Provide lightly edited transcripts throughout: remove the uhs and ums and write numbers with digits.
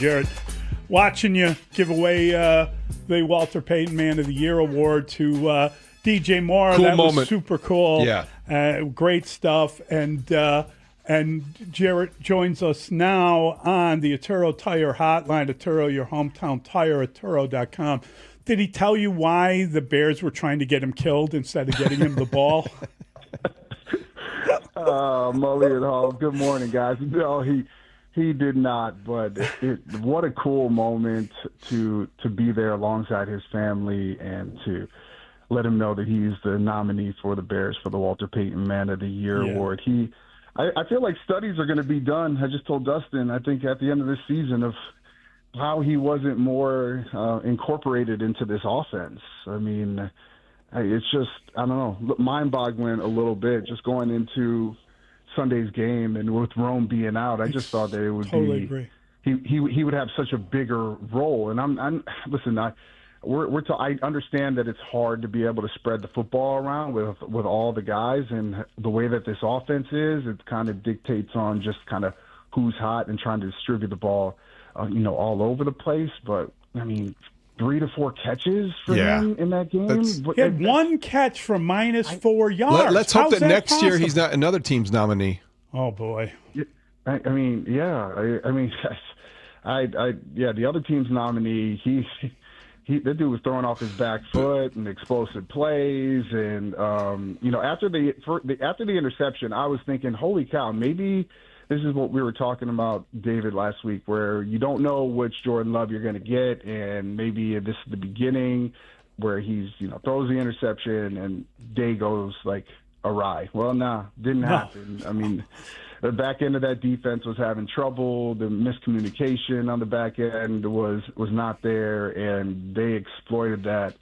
Jarrett, watching you give away the Walter Payton Man of the Year award to DJ Moore. Cool that moment. was super cool. Yeah. Great stuff. And Jarrett joins us now on the Atturo Tire Hotline. Atturo, your hometown tire, Atturo.com. Did he tell you why the Bears were trying to get him killed instead of getting him the ball? Mully and Holmes, good morning, guys. No, he did not, but what a cool moment to be there alongside his family and to let him know that he's the nominee for the Bears for the Walter Payton Man of the Year award. I feel like studies are going to be done. I just told Dustin, I think at the end of this season, of how he wasn't more incorporated into this offense. I mean, it's just, I don't know, mind-boggling a little bit just going into Sunday's game, and with Rome being out, I just thought that it would agree. He would have such a bigger role. And I understand that it's hard to be able to spread the football around with all the guys, and the way that this offense is, it kind of dictates on just kind of who's hot and trying to distribute the ball, all over the place. But I mean, 3 to 4 catches for him in that game. He had one catch from -4 yards. Let's hope that next possible? year he's not another team's nominee. Oh boy. The other team's nominee, that dude was throwing off his back foot and explosive plays, and after the interception, I was thinking, holy cow, maybe this is what we were talking about, David, last week, where you don't know which Jordan Love you're going to get, and maybe this is the beginning where he's throws the interception and day goes like awry. Well, didn't happen. I mean, the back end of that defense was having trouble. The miscommunication on the back end was not there, and they exploited that.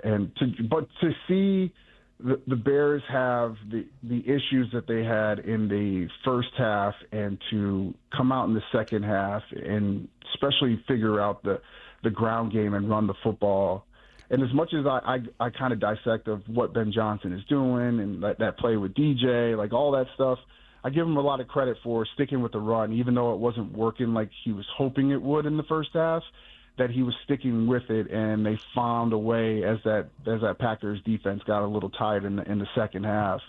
But to see the Bears have the issues that they had in the first half, and to come out in the second half and especially figure out the ground game and run the football. And as much as I kind of dissect of what Ben Johnson is doing and that play with DJ, like all that stuff, I give him a lot of credit for sticking with the run, even though it wasn't working like he was hoping it would in the first half, that he was sticking with it, and they found a way as that Packers defense got a little tired in the second half.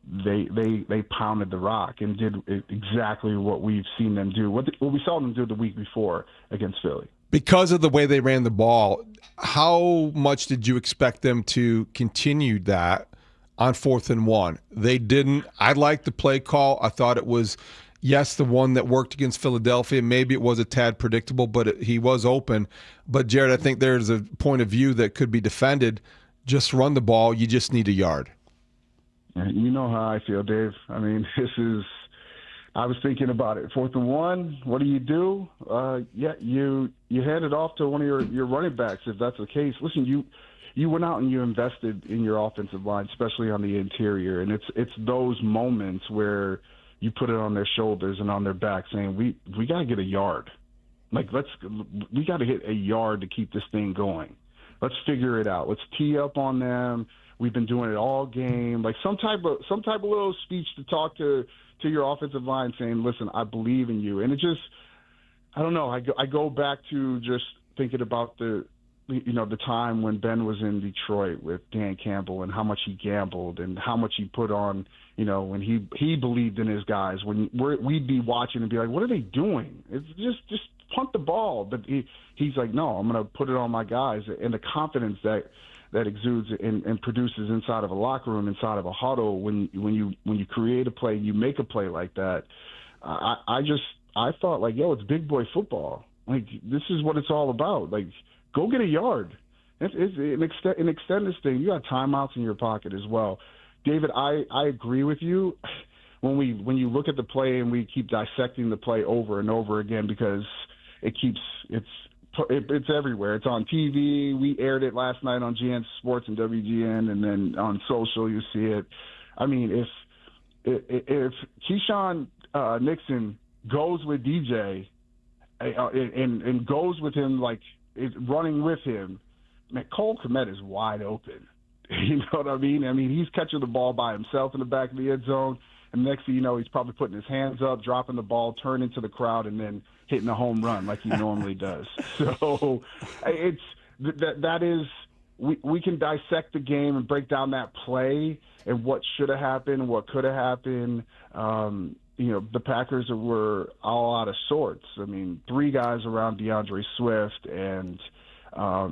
They pounded the rock and did exactly what we've seen them do, what we saw them do the week before against Philly. Because of the way they ran the ball, how much did you expect them to continue that on 4th and 1? They didn't. I liked the play call. I thought it was, yes, the one that worked against Philadelphia. Maybe it was a tad predictable, but he was open. But, Jarrett, I think there's a point of view that could be defended. Just run the ball. You just need a yard. You know how I feel, Dave. I mean, I was thinking about it. 4th and 1, what do? You hand it off to one of your running backs if that's the case. Listen, you went out and you invested in your offensive line, especially on the interior, and it's those moments where you put it on their shoulders and on their back, saying we got to get a yard. Like we got to hit a yard to keep this thing going. Let's figure it out. Let's tee up on them. We've been doing it all game. Like some type of little speech to talk to your offensive line, saying, "Listen, I believe in you." And it just, I don't know. I go back to just thinking about the time when Ben was in Detroit with Dan Campbell, and how much he gambled and how much he put on, when he believed in his guys, when we'd be watching and be like, what are they doing? It's just punt the ball. But he's like, no, I'm going to put it on my guys. And the confidence that exudes and produces inside of a locker room, inside of a huddle, when you create a play, you make a play like that. I thought, like, yo, it's big boy football. Like, this is what it's all about. Like, go get a yard. And extend this thing. You got timeouts in your pocket as well. David, I agree with you. When you look at the play and we keep dissecting the play over and over again, because it's everywhere. It's on TV. We aired it last night on GN Sports and WGN, and then on social you see it. I mean, if Keyshawn Nixon goes with DJ and goes with him, like running with him, man, Cole Kmet is wide open. You know what I mean? I mean, he's catching the ball by himself in the back of the end zone. and next thing you know, he's probably putting his hands up, dropping the ball, turning to the crowd, and then hitting a home run like he normally does. So it's that is we can dissect the game and break down that play and what should have happened, what could have happened. The Packers were all out of sorts. I mean, 3 guys around DeAndre Swift, and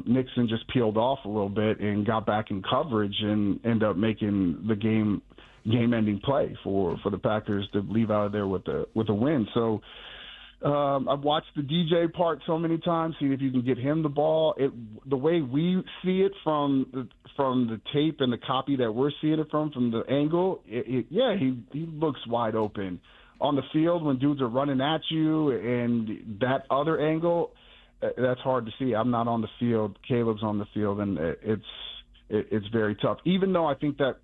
Nixon just peeled off a little bit and got back in coverage and ended up making the game-ending play for the Packers to leave out of there with a win. So I've watched the DJ part so many times, seeing if you can get him the ball. The way we see it from the tape and the copy that we're seeing it from the angle, he looks wide open. On the field, when dudes are running at you and that other angle, that's hard to see. I'm not on the field. Caleb's on the field, and it's very tough. Even though I think that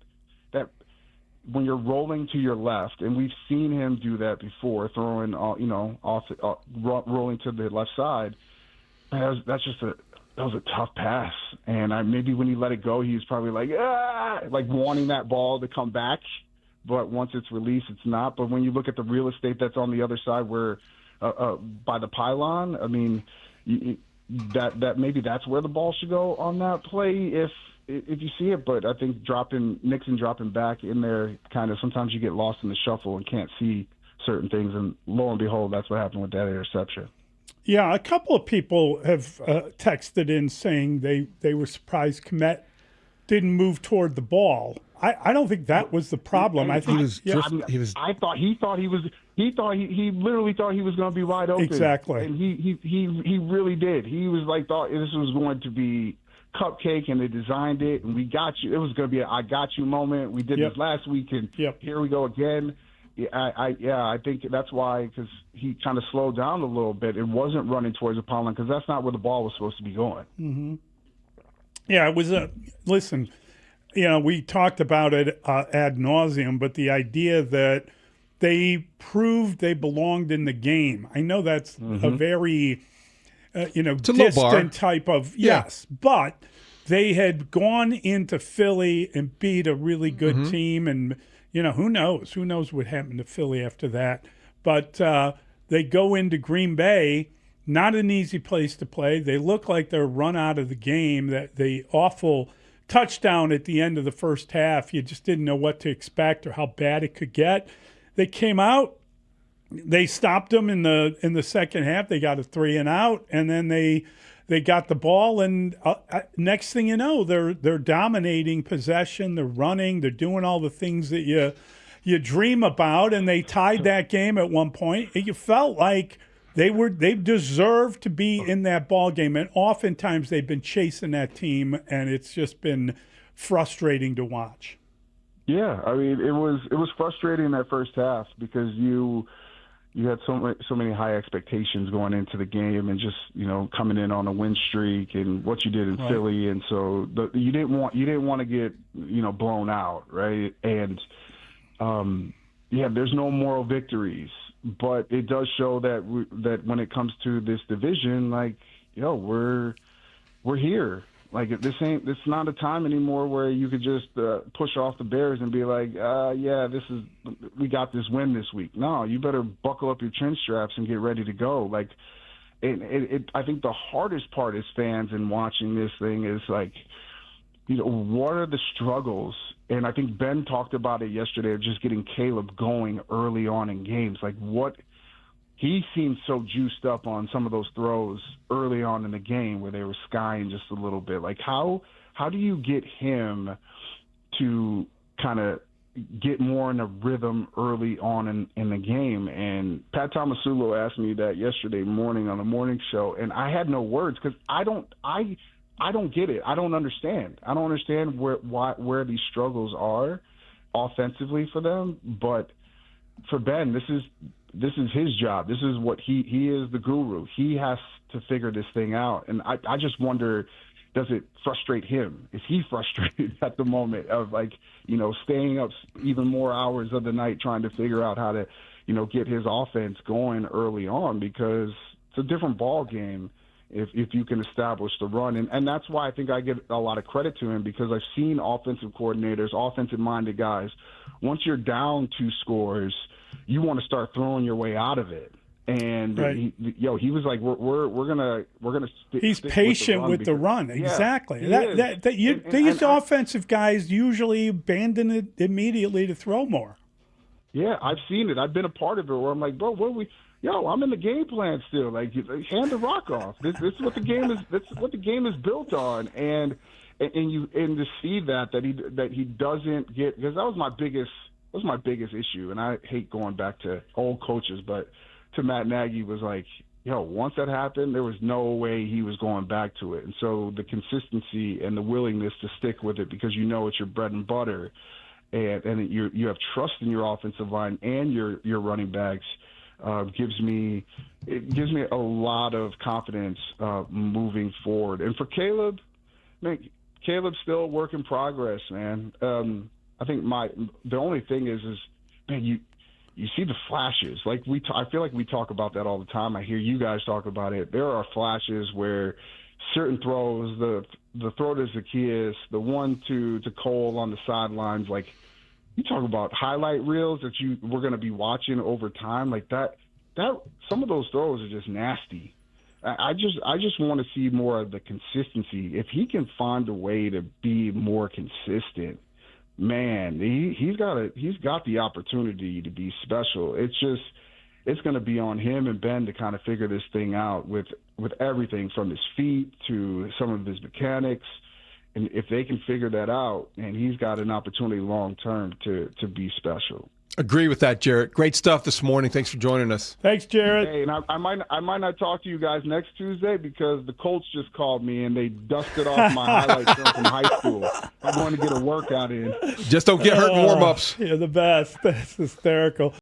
when you're rolling to your left, and we've seen him do that before, throwing rolling to the left side, that was a tough pass. And maybe when he let it go, he was probably like wanting that ball to come back. But once it's released, it's not. But when you look at the real estate that's on the other side, where by the pylon, I mean, that maybe that's where the ball should go on that play if you see it. But I think Nixon dropping back in there, kind of sometimes you get lost in the shuffle and can't see certain things. And lo and behold, that's what happened with that interception. Yeah, a couple of people have texted in saying they were surprised Kmet didn't move toward the ball. I don't think that was the problem. I think he literally thought he was going to be wide open. Exactly. And he really did. He was thought this was going to be cupcake, and they designed it, and we got you. It was going to be a I got you moment. We did this last week, and here we go again. I think that's why, because he kind of slowed down a little bit. It wasn't running towards the pylon, because that's not where the ball was supposed to be going. Mm-hmm. Yeah, it was listen, we talked about it ad nauseum, but the idea that they proved they belonged in the game. I know that's a very, distant type of, yes, but they had gone into Philly and beat a really good team. And, who knows what happened to Philly after that. But they go into Green Bay. Not an easy place to play. They look like they're run out of the game. That the awful touchdown at the end of the first half, you just didn't know what to expect or how bad it could get. They came out. They stopped them in the second half. They got a 3-and-out, and then they got the ball. And next thing you know, they're dominating possession. They're running. They're doing all the things that you dream about. And they tied that game at one point. You felt like they deserved to be in that ball game, and oftentimes they've been chasing that team, and it's just been frustrating to watch. Yeah, I mean, it was frustrating in that first half because you had so many high expectations going into the game, and just coming in on a win streak and what you did in Philly, and so you didn't want to get blown out, right? And there's no moral victories. But it does show that when it comes to this division, we're here. It's not a time anymore where you could just push off the Bears and be like, we got this win this week. No, you better buckle up your chin straps and get ready to go. I think the hardest part as fans in watching this thing is what are the struggles? And I think Ben talked about it yesterday, of just getting Caleb going early on in games. He seemed so juiced up on some of those throws early on in the game where they were skying just a little bit. How do you get him to kind of get more in a rhythm early on in the game? And Pat Tomasulo asked me that yesterday morning on the morning show, and I had no words because I don't get it. I don't understand. I don't understand where these struggles are offensively for them. But for Ben, this is his job. This is what he is, the guru. He has to figure this thing out. And I just wonder, does it frustrate him? Is he frustrated at the moment of staying up even more hours of the night trying to figure out how to get his offense going early on, because it's a different ball game. if you can establish the run. And that's why I think I give a lot of credit to him, because I've seen offensive coordinators, offensive-minded guys, once you're down 2 scores, you want to start throwing your way out of it. And right. he was like, we're gonna He's stick patient with the run. Yeah, Exactly. and These offensive guys usually abandon it immediately to throw more. Yeah, I've seen it. I've been a part of it where I'm like, bro, what are we? Yo, I'm in the game plan still. Like, hand the rock off. This is what the game is. This is what the game is built on. And to see that he doesn't get, because that was my biggest issue. And I hate going back to old coaches, but to Matt Nagy was like, yo, once that happened, there was no way he was going back to it. And so the consistency and the willingness to stick with it, because you know it's your bread and butter, and you have trust in your offensive line and your running backs. Gives me a lot of confidence moving forward. And for Caleb, man, Caleb's still a work in progress, man. I think the only thing is man, you see the flashes. Like I feel like we talk about that all the time. I hear you guys talk about it. There are flashes where certain throws, the throw to Zacchaeus, the one to Cole on the sidelines, like, you talk about highlight reels that we're going to be watching over time, like that. Some of those throws are just nasty. I just want to see more of the consistency. If he can find a way to be more consistent, man, he's got the opportunity to be special. It's going to be on him and Ben to kind of figure this thing out with everything from his feet to some of his mechanics. And if they can figure that out, and he's got an opportunity long term to be special. Agree with that, Jarrett. Great stuff this morning. Thanks for joining us. Thanks, Jarrett. Hey, and I might not talk to you guys next Tuesday because the Colts just called me and they dusted off my highlight film from high school. I'm going to get a workout in. Just don't get hurt in warm-ups. You're the best. That's hysterical.